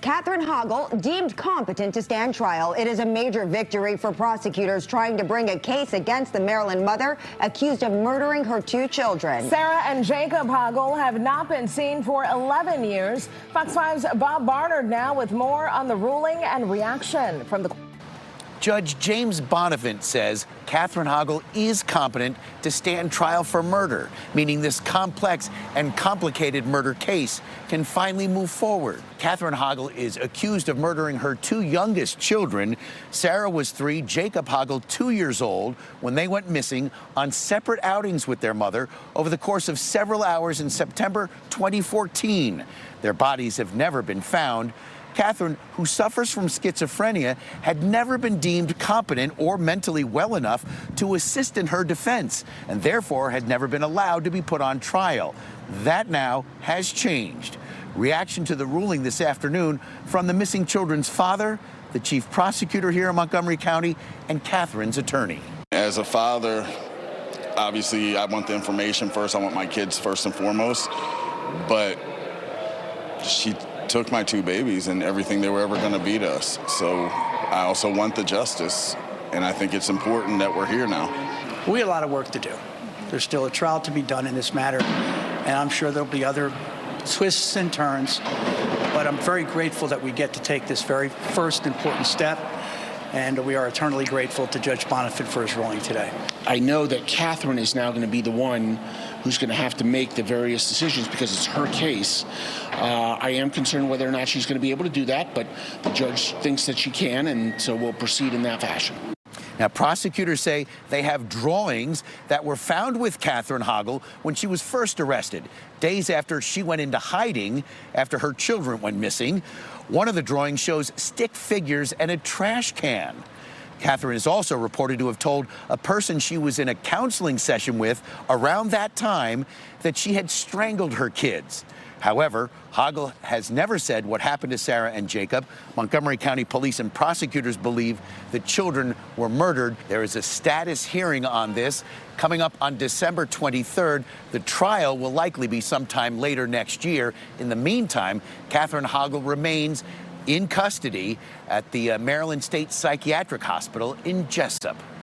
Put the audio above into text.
Catherine Hoggle deemed competent to stand trial. It is a major victory for prosecutors trying to bring a case against the Maryland mother accused of murdering her 2 children. Sarah and Jacob Hoggle have not been seen for 11 years. Fox 5's Bob Barnard now with more on the ruling and reaction from the Judge James Bonifant says Catherine Hoggle is competent to stand trial for murder, meaning this complex and complicated murder case can finally move forward. Catherine Hoggle is accused of murdering her 2 youngest children. Sarah was 3, Jacob Hoggle 2 years old, when they went missing on separate outings with their mother over the course of several hours in September 2014. Their bodies have never been found. Catherine, who suffers from schizophrenia, had never been deemed competent or mentally well enough to assist in her defense, and therefore had never been allowed to be put on trial. That now has changed. Reaction to the ruling this afternoon from the missing children's father, the chief prosecutor here in Montgomery County, and Catherine's attorney. As a father, obviously I want the information first. I want my kids first and foremost, but she took my 2 babies and everything they were ever going to be to us. So I also want the justice, and I think it's important that we're here now. We have a lot of work to do. There's still a trial to be done in this matter, and I'm sure there'll be other twists and turns, but I'm very grateful that we get to take this very first important step, and we are eternally grateful to Judge Bonifant for his ruling today. I know that Catherine is now going to be the one who's going to have to make the various decisions because it's her case. I am concerned whether or not she's going to be able to do that, but the judge thinks that she can, and so we'll proceed in that fashion. Now, prosecutors say they have drawings that were found with Catherine Hoggle when she was first arrested, days after she went into hiding after her children went missing. One of the drawings shows stick figures and a trash can. Catherine is also reported to have told a person she was in a counseling session with around that time that she had strangled her kids. However, Hoggle has never said what happened to Sarah and Jacob. Montgomery County police and prosecutors believe the children were murdered. There is a status hearing on this coming up on December 23rd. The trial will likely be sometime later next year. In the meantime, Catherine Hoggle remains in custody at the Maryland State Psychiatric Hospital in Jessup.